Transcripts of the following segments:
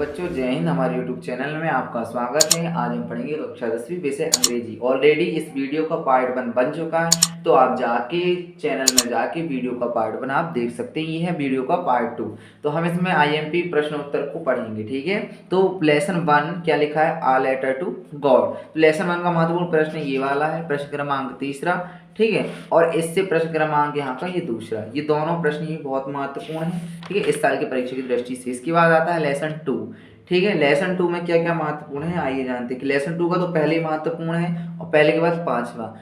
बच्चों, जय हिंद। हमारे YouTube चैनल में आपका स्वागत है। आज हम पढ़ेंगे कक्षा 10वीं विषय अंग्रेजी। ऑलरेडी इस वीडियो का पार्ट 1 बन चुका है, तो आप जाके चैनल में जाके वीडियो का पार्ट 1 आप देख सकते हैं। ये है वीडियो का पार्ट 2। तो हम इसमें IMP प्रश्न उत्तर को पढ़ेंगे, ठीक है। तो लेसन 1 क्या लिखा है, आ लेटर टू गॉड। तो लेसन 1 का महत्वपूर्ण प्रश्न ये वाला है, प्रश्न क्रमांक 3, ठीक है। और इससे प्रश्न क्रमांक यहाँ का ये दूसरा, ये दोनों प्रश्न ही बहुत महत्वपूर्ण है, ठीक है, इस साल की परीक्षा की दृष्टि से। इसके बाद आता है लेसन 2, ठीक है। लेसन 2 में क्या क्या महत्वपूर्ण है, आइए जानते हैं कि लेसन 2 का तो पहले ही महत्वपूर्ण है, और पहले के बाद पांचवा,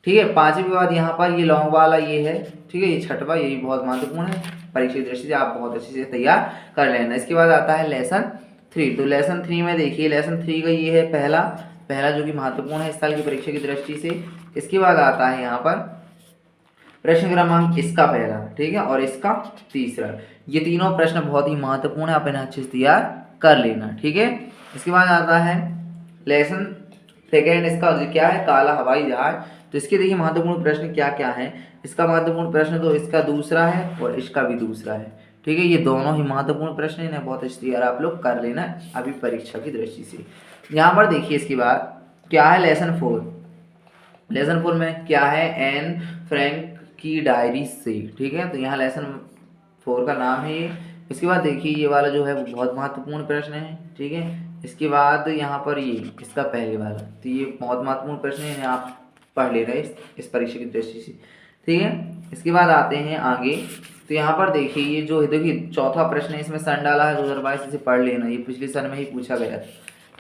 ठीक है। पांचवे के बाद यहाँ पर ये लॉन्ग वाला ये है, ठीक है, ये छठवा, ये भी बहुत महत्वपूर्ण है परीक्षा की दृष्टि से, आप बहुत अच्छे से तैयार कर लेना। इसके बाद आता है लेसन 3। तो लेसन 3 में देखिए, लेसन 3 का ये है पहला पहला जो कि महत्वपूर्ण है इस साल की परीक्षा की दृष्टि से। इसके बाद आता है यहाँ पर प्रश्न क्रमांक इसका पहला, ठीक है, और इसका तीसरा। ये तीनों प्रश्न बहुत ही महत्वपूर्ण है, आप इन्हें अच्छे से तैयार कर लेना, ठीक है। इसके बाद आता है लेसन सेकेंड, इसका क्या है, काला हवाई जहाज। तो इसके देखिए महत्वपूर्ण प्रश्न क्या क्या है। इसका महत्वपूर्ण प्रश्न तो इसका दूसरा है और इसका भी दूसरा है, ठीक है। ये दोनों ही महत्वपूर्ण प्रश्न है, इन्हें बहुत अच्छे से तैयार आप लोग कर लेना अभी परीक्षा की दृष्टि से। यहाँ पर देखिए इसके बाद क्या है, लेसन 4। लेसन 4 में क्या है, एन फ्रैंक की डायरी से, ठीक है। तो यहाँ लेसन 4 का नाम है ये। इसके बाद देखिए ये वाला जो है वो बहुत महत्वपूर्ण प्रश्न है, ठीक है। इसके बाद यहाँ पर ये इसका पहले वाला, तो ये बहुत महत्वपूर्ण प्रश्न है, इन्हें आप पढ़ ले रहे इस परीक्षा की दृष्टि से, ठीक है। इसके बाद आते हैं आगे। तो यहाँ पर देखिए ये जो देखिए चौथा प्रश्न है, इसमें सन डाला है 2022, इसे पढ़ लेना, ये पिछले सन में ही पूछा गया था,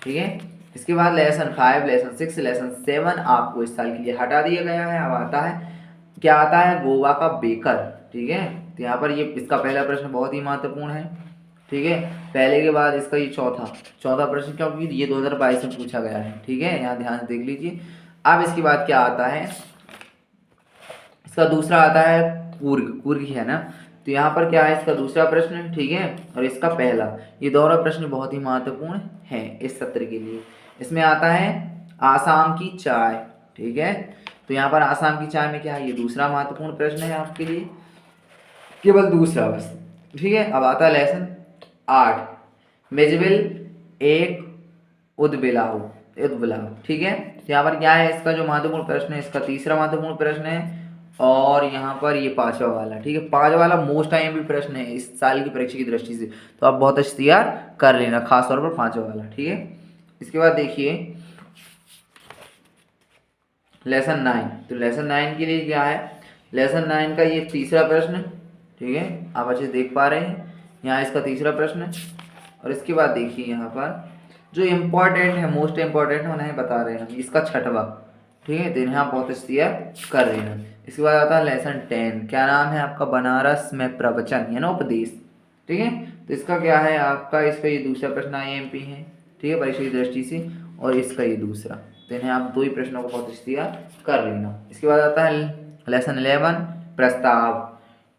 ठीक है। इसके बाद लेसन 5, लेसन 6, लेसन 7 आपको इस साल के लिए हटा दिया गया है। अब आता है क्या आता है, गोवा का बेकर, ठीक है। तो यहाँ पर ये इसका पहला प्रश्न बहुत ही महत्वपूर्ण है, ठीक है। पहले के बाद इसका ये चौथा प्रश्न, क्योंकि ये 2022 में पूछा गया है, ठीक है, यहाँ ध्यान से देख लीजिए। अब इसके बाद क्या आता है, इसका दूसरा आता है कुर्ग है ना। तो यहाँ पर क्या है, इसका दूसरा प्रश्न, ठीक है, और इसका पहला, ये दोनों प्रश्न बहुत ही महत्वपूर्ण है इस सत्र के लिए। इसमें आता है आसाम की चाय, ठीक है। तो यहाँ पर आसाम की चाय में क्या है, ये दूसरा महत्वपूर्ण प्रश्न है आपके लिए, केवल दूसरा बस, ठीक है। अब आता है लेसन 8, मेजबिल एक उदबिलाव, ठीक है। यहाँ पर क्या है, इसका जो महत्वपूर्ण प्रश्न है, इसका तीसरा महत्वपूर्ण प्रश्न है, और यहाँ पर ये पांचवा वाला, ठीक है। पांच वाला मोस्ट IMP प्रश्न है इस साल की परीक्षा की दृष्टि से, तो आप बहुत अच्छे तैयार कर लेना, खास तौर पर पांचवा वाला, ठीक है। इसके बाद देखिए लेसन 9। तो लेसन 9 के लिए क्या है, लेसन 9 का ये तीसरा प्रश्न, ठीक है, आप अच्छे से देख पा रहे हैं, यहाँ इसका तीसरा प्रश्न। और इसके बाद देखिए यहाँ पर जो इम्पोर्टेंट है, मोस्ट इम्पोर्टेंट है, उन्हें बता रहे हैं, इसका छठवा, ठीक है। तो इन्हें आप बहुत अच्छे तैयार कर रहे हैं। इसके बाद आता है लेसन 10, क्या नाम है आपका, बनारस में प्रवचन या ना उपदेश, ठीक है। तो इसका क्या है आपका, इसका ये दूसरा प्रश्न IMP है, ठीक है, परीक्षा की दृष्टि से, और इसका ये दूसरा। तो इन्हें आप दो ही प्रश्नों को बहुत अच्छे तैयार कर लेना। इसके बाद आता है लेसन 11, प्रस्ताव,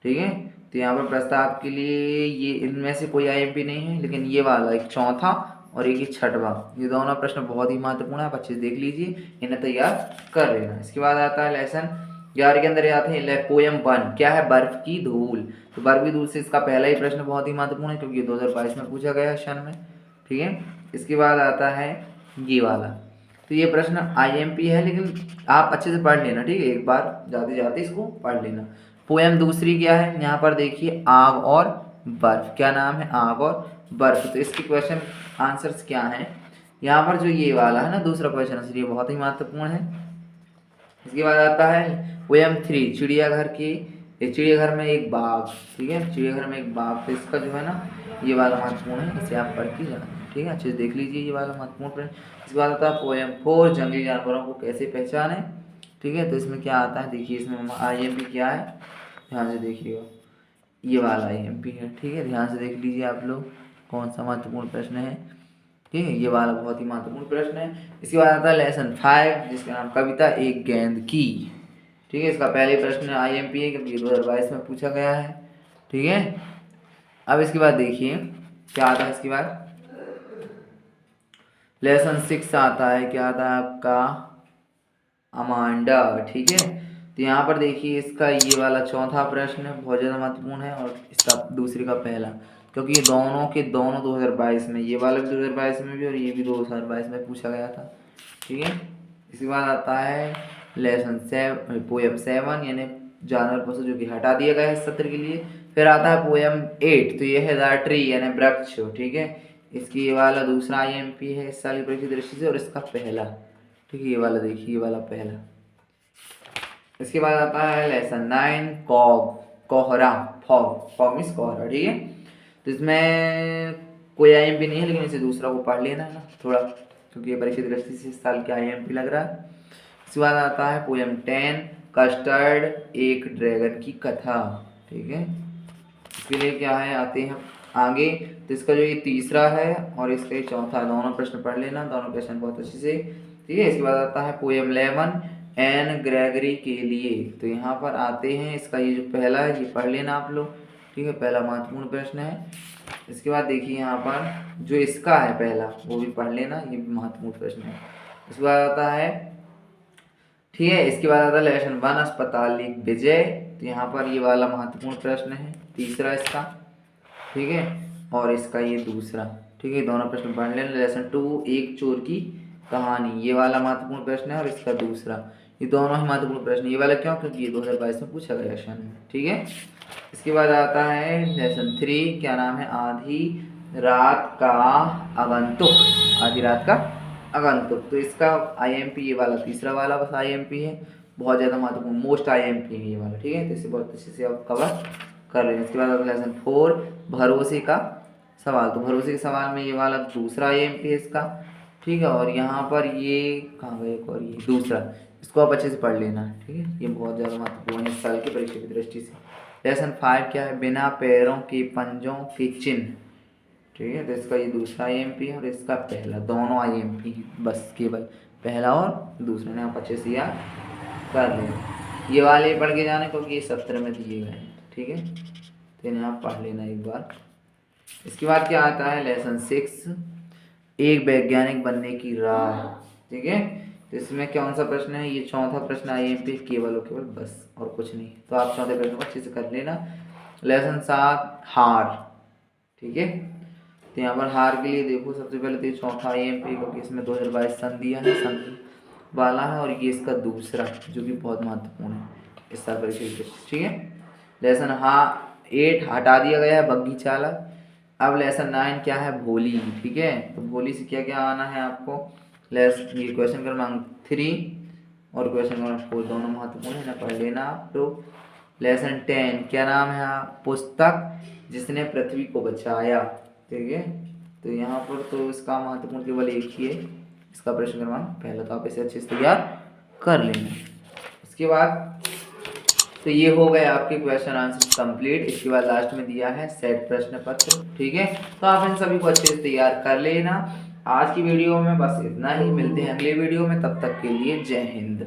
ठीक है। तो यहाँ पर प्रस्ताव के लिए ये इनमें से कोई IMP नहीं है, लेकिन ये वाला एक चौथा और एक ही छठवा, ये दोनों प्रश्न बहुत ही महत्वपूर्ण है, आप अच्छे से देख लीजिए, इन्हें तैयार कर लेना। इसके बाद आता है लेसन 11 के अंदर आते हैं पोयम 1, क्या है, बर्फ की धूल। तो बर्फ की धूल से इसका पहला ही प्रश्न बहुत ही महत्वपूर्ण है, क्योंकि 2022 में पूछा गया है शन में, ठीक है। इसके बाद आता है ये वाला, तो ये प्रश्न IMP है, लेकिन आप अच्छे से पढ़ लेना, ठीक है, एक बार जाते जाते इसको पढ़ लेना। पोयम दूसरी क्या है, यहाँ पर देखिए आग और बर्फ, क्या नाम है, आग और बर्फ। तो इसके क्वेश्चन आंसर्स क्या हैं, यहाँ पर जो ये वाला है ना दूसरा क्वेश्चन आंसर, ये बहुत ही महत्वपूर्ण है। इसके बाद आता है पोयम 3, चिड़ियाघर की, चिड़ियाघर में एक बाघ, ठीक है, चिड़ियाघर में एक बाघ। तो इसका जो है ना ये वाला महत्वपूर्ण है, इसे आप पढ़ के जाना, ठीक है, अच्छे से देख लीजिए ये वाला महत्वपूर्ण प्रश्न। इसके बाद आता है पोयम 4, जंगली जानवरों को कैसे पहचाने, ठीक है। तो इसमें क्या आता है, देखिए इसमें IMP क्या है, ध्यान से देखिएगा, ये वाला IMP है, ठीक है, ध्यान से देख लीजिए आप लोग कौन सा महत्वपूर्ण प्रश्न है, ठीक है, ये वाला बहुत ही महत्वपूर्ण प्रश्न है। इसके बाद आता है लेसन 5, जिसका नाम कविता एक गेंद की, ठीक है। इसका पहले प्रश्न IMP है, क्योंकि 2022 में पूछा गया है, ठीक है। अब इसके बाद देखिए क्या आता है, इसके बाद लेसन 6 आता है, क्या आता है आपका, अमांडा, ठीक है। तो यहाँ पर देखिए इसका ये वाला चौथा प्रश्न बहुत ज़्यादा महत्वपूर्ण है और इसका दूसरे का पहला, क्योंकि ये दोनों के दोनों 2022 में, ये वाला भी 2022 में भी और ये भी 2022 में पूछा गया था। ठीक है, इसके बाद आता है लेसन 7 पोएम 7 यानी जानवर पशु, जो कि हटा दिया गया है इस सत्र के लिए। फिर आता है पोएम 8, तो ये है द ट्री यानी वृक्ष। ठीक है, इसकी ये वाला दूसरा IMP है इस साल की परीक्षा की दृष्टि से और इसका पहला। ठीक है, ये वाला देखिए, ये वाला पहला। इसके बाद आता है लेसन 9 कॉग कोहरा, फॉग, फॉग मीन्स कोहरा। ठीक है, तो इसमें कोई IMP नहीं है, लेकिन इसे दूसरा को पढ़ लेना है ना थोड़ा, क्योंकि ये परीक्षा की दृष्टि से इस साल का IMP लग रहा है। इसके बाद आता है पोएम 10 कस्टर्ड एक ड्रैगन की कथा। ठीक है, इसके लिए क्या है, आते हैं आगे। तो इसका जो ये तीसरा है और इसका ये चौथा, दोनों प्रश्न पढ़ लेना, दोनों प्रश्न बहुत अच्छे से। ठीक है, इसके बाद आता है पोएम 11 एन ग्रेगरी के लिए। तो यहाँ पर आते हैं, इसका ये जो पहला है ये पढ़ लेना आप लोग। ठीक है, पहला महत्वपूर्ण प्रश्न है। इसके बाद देखिए यहाँ पर जो इसका है पहला, वो भी पढ़ लेना, ये भी महत्वपूर्ण प्रश्न है। इसके बाद आता है, ठीक है, इसके बाद आता है लेसन 1 अस्पताल विजय। तो यहाँ पर ये वाला महत्वपूर्ण प्रश्न है, तीसरा इसका। ठीक है, और इसका ये दूसरा। ठीक है, दोनों प्रश्न पढ़ लेना। लेसन 2 एक चोर की कहानी, ये वाला महत्वपूर्ण प्रश्न है और इसका दूसरा। ये दोनों ही महत्वपूर्ण प्रश्न, ये वाला क्यों, क्योंकि ये 2022 में पूछा गया क्वेश्चन में। ठीक है, इसके बाद आता है लेसन 3, क्या नाम है, आधी रात का आगंतुक, आधी रात का आगंतुक। तो इसका IMP ये वाला तीसरा वाला बस IMP है, बहुत ज़्यादा महत्वपूर्ण, मोस्ट IMP है ये वाला। ठीक है, तो इसे बहुत अच्छे से आप कवर कर लेंगे। इसके बाद आता है लेसन 4 भरोसे का सवाल। तो भरोसे के सवाल में ये वाला दूसरा IMP है इसका। ठीक है, और यहाँ पर ये कहाँ गए, एक और ये दूसरा, इसको आप अच्छे से पढ़ लेना। ठीक है, ये बहुत ज़्यादा महत्वपूर्ण है इस साल की परीक्षा की दृष्टि से। लेसन 5 क्या है, बिना पैरों के पंजों के चिन्ह। ठीक है, तो इसका ये दूसरा IMP है और इसका पहला, दोनों IMP हैं, बस केवल पहला और दूसरा ने आप अच्छे से याद कर लेना। ये वाले पढ़ के जाने, क्योंकि ये सत्र में दिए गए हैं। ठीक है, तो इन्हें आप पढ़ लेना एक बार। इसके बाद क्या आता है लेसन 6 एक वैज्ञानिक बनने की राह। ठीक है, तो इसमें कौन सा प्रश्न है, ये चौथा प्रश्न IMP केवल और केवल, बस और कुछ नहीं। तो आप चौथे प्रश्न को अच्छे से कर लेना। लेसन 7 हार। ठीक है, तो यहाँ पर हार के लिए देखो, सबसे पहले तो ये चौथा IMP, क्योंकि इसमें 2022 सन दिया है, सन वाला है, और ये इसका दूसरा जो कि बहुत महत्वपूर्ण है इस साल परीक्षा के। ठीक है, लेसन 8 हटा दिया गया है बग्गी चालक। अब लेसन 9 क्या है, भोली। ठीक है, तो भोली से क्या क्या आना है आपको, ये क्वेश्चन क्रमांक 3 और क्वेश्चन क्रमांक 4 दोनों महत्वपूर्ण है ना, पढ़ लेना आप लोग। लेसन 10 क्या नाम है, पुस्तक जिसने पृथ्वी को बचाया। ठीक है, तो यहाँ पर तो इसका महत्वपूर्ण केवल एक ही है, इसका प्रश्न क्रमांक पहला, तो आप इसे अच्छे से तैयार कर लेंगे। इसके बाद तो ये हो गए आपके क्वेश्चन आंसर कंप्लीट। इसके बाद लास्ट में दिया है सेट प्रश्न पत्र। ठीक है, तो आप इन सभी को अच्छे से तैयार कर लेना। आज की वीडियो में बस इतना ही, मिलते हैं अगले वीडियो में, तब तक के लिए जय हिंद।